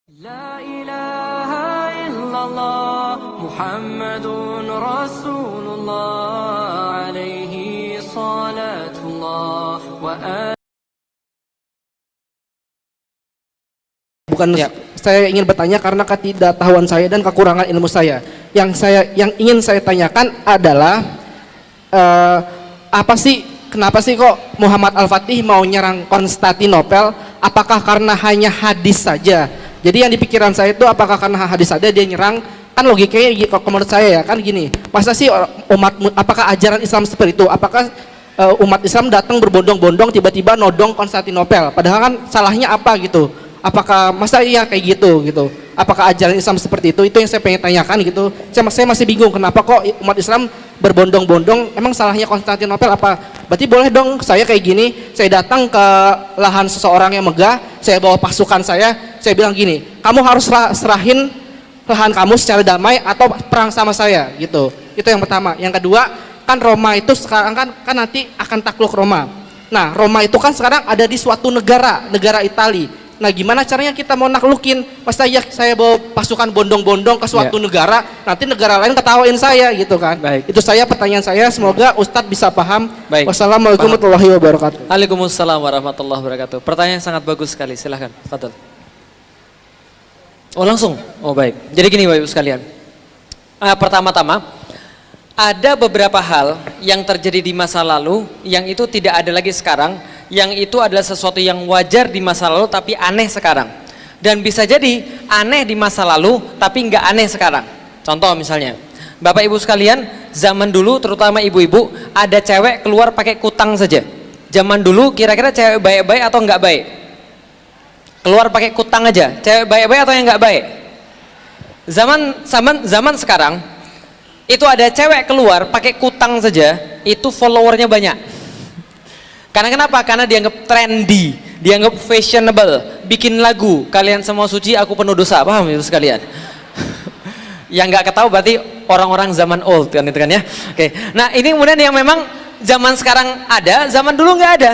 La ilaha illallah Muhammadun Rasulullah alaihi salatullah wa Bukan ya. Saya ingin bertanya karena ketidaktahuan saya dan kekurangan ilmu saya. Yang ingin saya tanyakan adalah kenapa sih kok Muhammad Al-Fatih mau nyerang Konstantinopel? Apakah karena hanya hadis saja? Jadi yang di pikiran saya itu apakah karena hadis saja dia nyerang? Kan logikanya menurut saya ya kan gini. Masa sih apakah ajaran Islam seperti itu? Apakah umat Islam datang berbondong-bondong tiba-tiba nodong Konstantinopel? Padahal kan salahnya apa gitu? Apakah masa iya kayak gitu? Apakah ajaran Islam seperti itu? Itu yang saya pengen tanyakan gitu. Saya masih bingung kenapa kok umat Islam berbondong-bondong, emang salahnya Konstantinopel apa? Berarti boleh dong saya kayak gini, saya datang ke lahan seseorang yang megah, saya bawa pasukan saya bilang gini, kamu harus serahin lahan kamu secara damai atau perang sama saya gitu. Itu yang pertama. Yang kedua, kan Roma itu sekarang kan nanti akan takluk Roma. Nah, Roma itu kan sekarang ada di suatu negara Italia. Nah, gimana caranya kita mau naklukin? Masa ya saya bawa pasukan bondong-bondong ke suatu negara, nanti negara lain ketawain saya gitu kan? Baik. Itu pertanyaan saya, semoga Ustadz bisa paham. Baik. Wassalamualaikum warahmatullahi wabarakatuh. Waalaikumsalam warahmatullahi wabarakatuh. Pertanyaan yang sangat bagus sekali, silahkan. Fadal. Oh langsung? Oh baik. Jadi gini Bapak Ibu sekalian. Pertama-tama, ada beberapa hal yang terjadi di masa lalu yang itu tidak ada lagi sekarang, yang itu adalah sesuatu yang wajar di masa lalu tapi aneh sekarang, dan bisa jadi aneh di masa lalu tapi nggak aneh sekarang. Contoh misalnya Bapak Ibu sekalian, zaman dulu terutama ibu-ibu ada cewek keluar pakai kutang saja. Zaman dulu kira-kira cewek baik-baik atau nggak baik? Keluar pakai kutang aja, cewek baik-baik atau yang nggak baik? Zaman sekarang itu ada cewek keluar pakai kutang saja, itu followernya banyak. Karena kenapa? Karena dianggap trendy, dianggap fashionable, bikin lagu, kalian semua suci, aku penuh dosa, paham itu sekalian? Yang nggak ketahui berarti orang-orang zaman old kan itu kan ya. Oke. Nah ini kemudian yang memang zaman sekarang ada, zaman dulu nggak ada.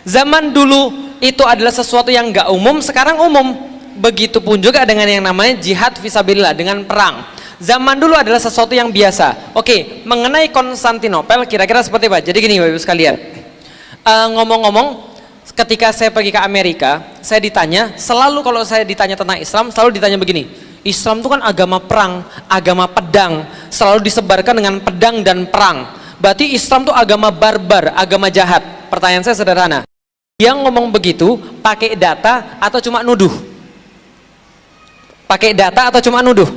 Zaman dulu itu adalah sesuatu yang nggak umum, sekarang umum. Begitupun juga dengan yang namanya jihad fisabilillah, dengan perang. Zaman dulu adalah sesuatu yang biasa. Oke, mengenai Konstantinopel kira-kira seperti apa? Jadi gini Bapak Ibu sekalian. Ngomong-ngomong, ketika saya pergi ke Amerika, saya ditanya, selalu kalau saya ditanya tentang Islam, selalu ditanya begini, Islam itu kan agama perang, agama pedang, selalu disebarkan dengan pedang dan perang. Berarti Islam itu agama barbar, agama jahat. Pertanyaan saya sederhana, dia ngomong begitu pakai data atau cuma nuduh? Pakai data atau cuma nuduh?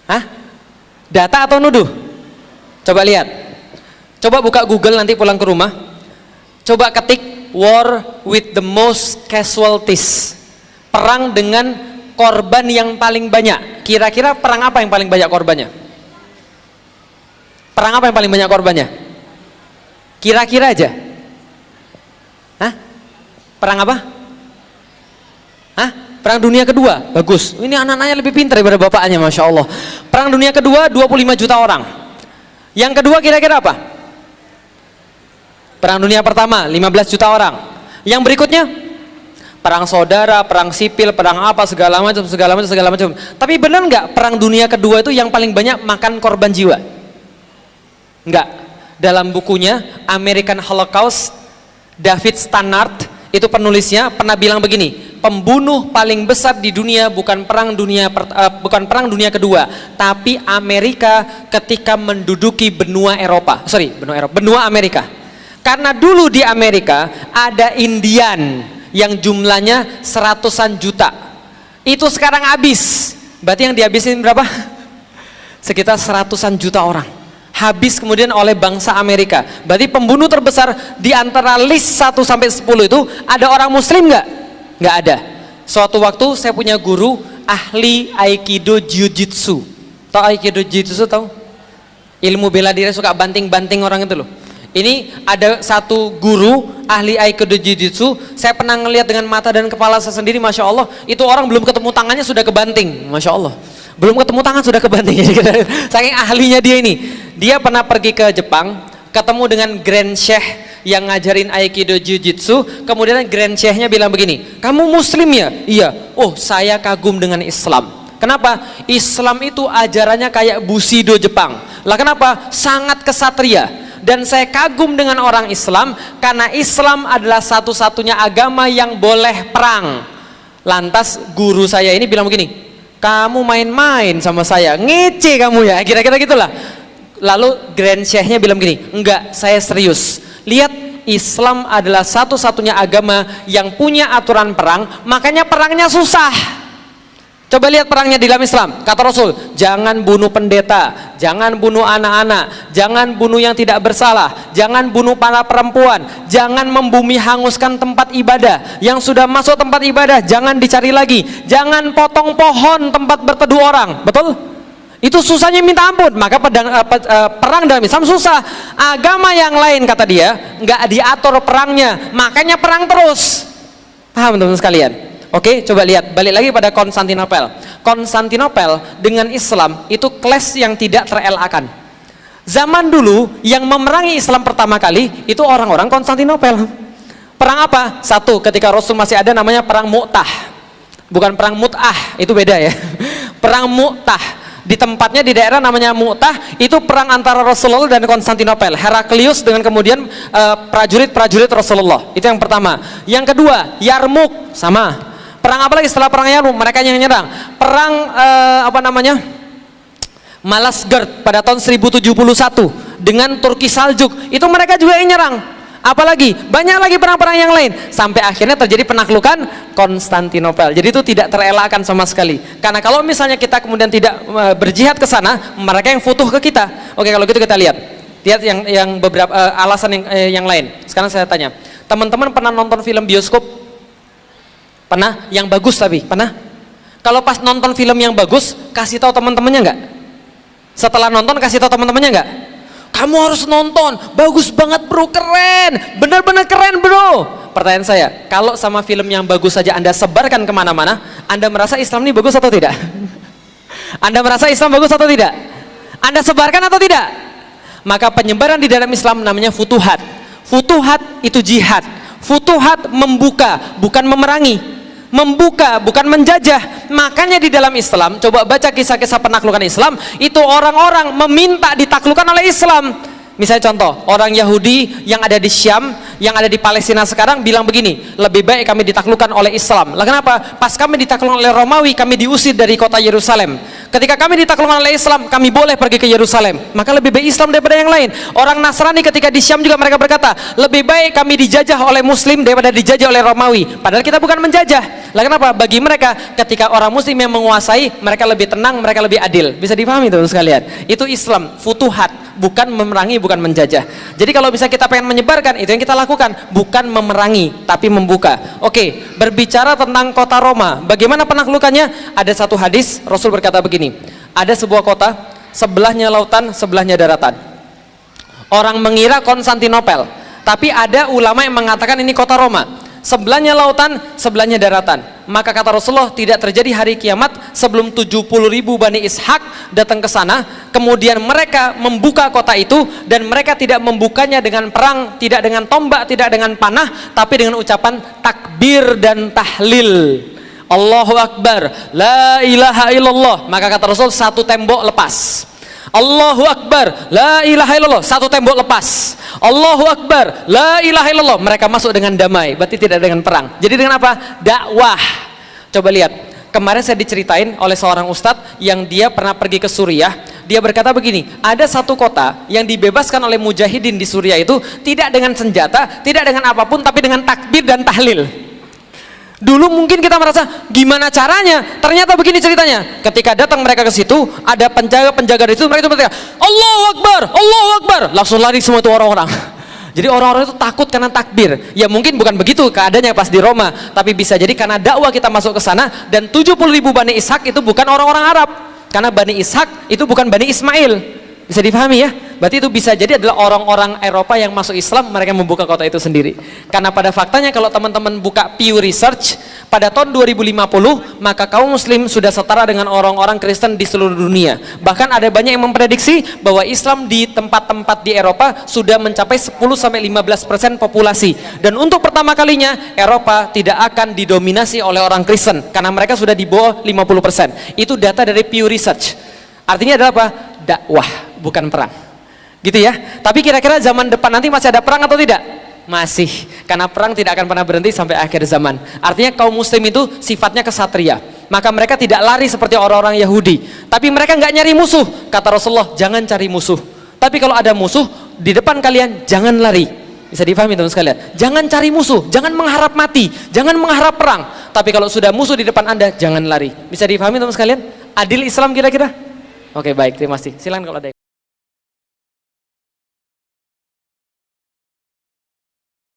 Hah? Data atau nuduh? Coba lihat, coba buka Google nanti pulang ke rumah. Coba ketik war with the most casualties, perang dengan korban yang paling banyak. Kira-kira perang apa yang paling banyak korbannya? Perang apa yang paling banyak korbannya? Kira-kira aja. Hah? Perang apa? Hah? Perang Dunia Kedua. Bagus. Ini anak-anaknya lebih pintar daripada bapaknya, Masya Allah. Perang Dunia Kedua 25 juta orang. Yang kedua kira-kira apa? Perang Dunia Pertama 15 juta orang. Yang berikutnya perang saudara, perang sipil, perang apa segala macam. Tapi benar nggak perang Dunia Kedua itu yang paling banyak makan korban jiwa? Enggak. Dalam bukunya American Holocaust, David Stannard itu penulisnya pernah bilang begini, pembunuh paling besar di dunia bukan perang dunia kedua, tapi Amerika ketika menduduki benua Amerika. Karena dulu di Amerika ada Indian yang jumlahnya seratusan juta. Itu sekarang habis. Berarti yang dihabisin berapa? Sekitar seratusan juta orang. Habis kemudian oleh bangsa Amerika. Berarti pembunuh terbesar di antara list 1 sampai 10 itu ada orang muslim nggak? Nggak ada. Suatu waktu saya punya guru ahli Aikido Jiu-Jitsu. Tahu Aikido Jiu-Jitsu tahu? Ilmu bela diri, suka banting-banting orang itu loh. Ini ada satu guru ahli Aikido Jiu-Jitsu, saya pernah ngelihat dengan mata dan kepala saya sendiri, Masya Allah, itu orang belum ketemu tangannya sudah kebanting, Masya Allah. Belum ketemu tangan sudah kebanting. Saking ahlinya dia ini. Dia pernah pergi ke Jepang, ketemu dengan Grand Sheikh yang ngajarin Aikido Jiu-Jitsu, kemudian Grand Sheikh-nya bilang begini, kamu muslim ya? Iya. Oh, saya kagum dengan Islam. Kenapa? Islam itu ajarannya kayak Bushido Jepang. Lah kenapa? Sangat kesatria. Dan saya kagum dengan orang Islam karena Islam adalah satu-satunya agama yang boleh perang. Lantas guru saya ini bilang begini, kamu main-main sama saya, ngece kamu ya, kira-kira gitulah. Lalu Grand Sheikh-nya bilang begini, enggak, saya serius. Lihat, Islam adalah satu-satunya agama yang punya aturan perang, makanya perangnya susah. Coba lihat perangnya di dalam Islam. Kata Rasul, jangan bunuh pendeta, jangan bunuh anak-anak, jangan bunuh yang tidak bersalah, jangan bunuh para perempuan, jangan membumi hanguskan tempat ibadah. Yang sudah masuk tempat ibadah jangan dicari lagi, jangan potong pohon tempat berteduh orang. Betul? Itu susahnya minta ampun. Maka perang dalam Islam susah. Agama yang lain, kata dia, nggak diatur perangnya, makanya perang terus. Paham teman-teman sekalian? Oke, coba lihat, balik lagi pada Konstantinopel. Konstantinopel dengan Islam itu clash yang tidak terelakkan. Zaman dulu yang memerangi Islam pertama kali itu orang-orang Konstantinopel. Perang apa? Satu, ketika Rasul masih ada namanya perang Mu'tah. Bukan perang Mut'ah, itu beda ya. Perang Mu'tah. Di tempatnya di daerah namanya Mu'tah, itu perang antara Rasulullah dan Konstantinopel. Heraklius dengan kemudian prajurit-prajurit Rasulullah. Itu yang pertama. Yang kedua, Yarmuk, sama. Perang apa lagi setelah perang Yarmuk? Mereka yang nyerang. Perang Malazgirt pada tahun 1071 dengan Turki Saljuk. Itu mereka juga yang nyerang. Apalagi banyak lagi perang-perang yang lain sampai akhirnya terjadi penaklukan Konstantinopel. Jadi itu tidak terelakkan sama sekali. Karena kalau misalnya kita kemudian tidak berjihad ke sana, mereka yang futuh ke kita. Oke, kalau gitu kita lihat yang beberapa alasan yang lain. Sekarang saya tanya, teman-teman pernah nonton film bioskop? Pernah? Yang bagus tapi pernah? Kalau pas nonton film yang bagus, kasih tahu teman-temannya nggak? Setelah nonton kasih tahu teman-temannya nggak? Kamu harus nonton, bagus banget bro, keren, benar-benar keren bro. Pertanyaan saya, kalau sama film yang bagus saja Anda sebarkan kemana-mana, Anda merasa Islam ini bagus atau tidak? Anda merasa Islam bagus atau tidak? Anda sebarkan atau tidak? Maka penyebaran di dalam Islam namanya futuhat. Futuhat itu jihad. Futuhat membuka, bukan memerangi. Membuka, bukan menjajah. Makanya di dalam Islam, coba baca kisah-kisah penaklukan Islam, itu orang-orang meminta ditaklukkan oleh Islam. Misalnya contoh, orang Yahudi yang ada di Syam, yang ada di Palestina sekarang bilang begini, lebih baik kami ditaklukkan oleh Islam. Lah kenapa? Pas kami ditaklukkan oleh Romawi, kami diusir dari kota Yerusalem. Ketika kami ditaklukkan oleh Islam, kami boleh pergi ke Yerusalem. Maka lebih baik Islam daripada yang lain. Orang Nasrani ketika di Syam juga mereka berkata, lebih baik kami dijajah oleh Muslim daripada dijajah oleh Romawi. Padahal kita bukan menjajah. Lah kenapa? Bagi mereka, ketika orang Muslim yang menguasai, mereka lebih tenang, mereka lebih adil. Bisa dipahami teman-teman sekalian? Itu Islam, futuhat, bukan memerangi, bukan menjajah. Jadi kalau bisa kita pengen menyebarkan, itu yang kita lakukan, bukan memerangi, tapi membuka. Oke, berbicara tentang kota Roma, bagaimana penaklukannya? Ada satu hadis, Rasul berkata begini, ada sebuah kota, sebelahnya lautan, sebelahnya daratan. Orang mengira Konstantinopel, tapi ada ulama yang mengatakan ini kota Roma. Sebelahnya lautan, sebelahnya daratan. Maka kata Rasulullah, tidak terjadi hari kiamat sebelum 70.000 Bani Ishak datang ke sana. Kemudian mereka membuka kota itu, dan mereka tidak membukanya dengan perang, tidak dengan tombak, tidak dengan panah, tapi dengan ucapan takbir dan tahlil. Allahu Akbar, la ilaha illallah. Maka kata Rasul, satu tembok lepas. Allahu Akbar, la ilaha illallah, satu tembok lepas. Allahu Akbar, la ilaha illallah, mereka masuk dengan damai, berarti tidak dengan perang. Jadi dengan apa? Dakwah. Coba lihat, kemarin saya diceritain oleh seorang ustadz yang dia pernah pergi ke Suriah. Dia berkata begini, ada satu kota yang dibebaskan oleh mujahidin di Suriah itu tidak dengan senjata, tidak dengan apapun, tapi dengan takbir dan tahlil. Dulu mungkin kita merasa gimana caranya, ternyata begini ceritanya. Ketika datang mereka ke situ, ada penjaga-penjaga di situ, mereka itu berkata, Allahu Akbar, Allahu Akbar, langsung lari semua itu orang-orang. Jadi orang-orang itu takut karena takbir. Ya mungkin bukan begitu keadaannya pas di Roma, tapi bisa jadi karena dakwah kita masuk ke sana. Dan 70.000 Bani Ishak itu bukan orang-orang Arab, karena Bani Ishak itu bukan Bani Ismail. Bisa dipahami ya? Berarti itu bisa jadi adalah orang-orang Eropa yang masuk Islam, mereka membuka kota itu sendiri. Karena pada faktanya kalau teman-teman buka Pew Research, pada tahun 2050, maka kaum muslim sudah setara dengan orang-orang Kristen di seluruh dunia. Bahkan ada banyak yang memprediksi bahwa Islam di tempat-tempat di Eropa sudah mencapai 10-15% populasi. Dan untuk pertama kalinya, Eropa tidak akan didominasi oleh orang Kristen, karena mereka sudah di bawah 50%. Itu data dari Pew Research. Artinya adalah apa? Dakwah, bukan perang. Gitu ya. Tapi kira-kira zaman depan nanti masih ada perang atau tidak? Masih. Karena perang tidak akan pernah berhenti sampai akhir zaman. Artinya kaum muslim itu sifatnya kesatria. Maka mereka tidak lari seperti orang-orang Yahudi. Tapi mereka nggak nyari musuh. Kata Rasulullah, jangan cari musuh. Tapi kalau ada musuh di depan kalian, jangan lari. Bisa difahami teman sekalian. Jangan cari musuh, jangan mengharap mati, jangan mengharap perang. Tapi kalau sudah musuh di depan Anda, jangan lari. Bisa difahami teman sekalian? Adil Islam kira-kira? Oke, baik, terima kasih. Silakan kalau ada.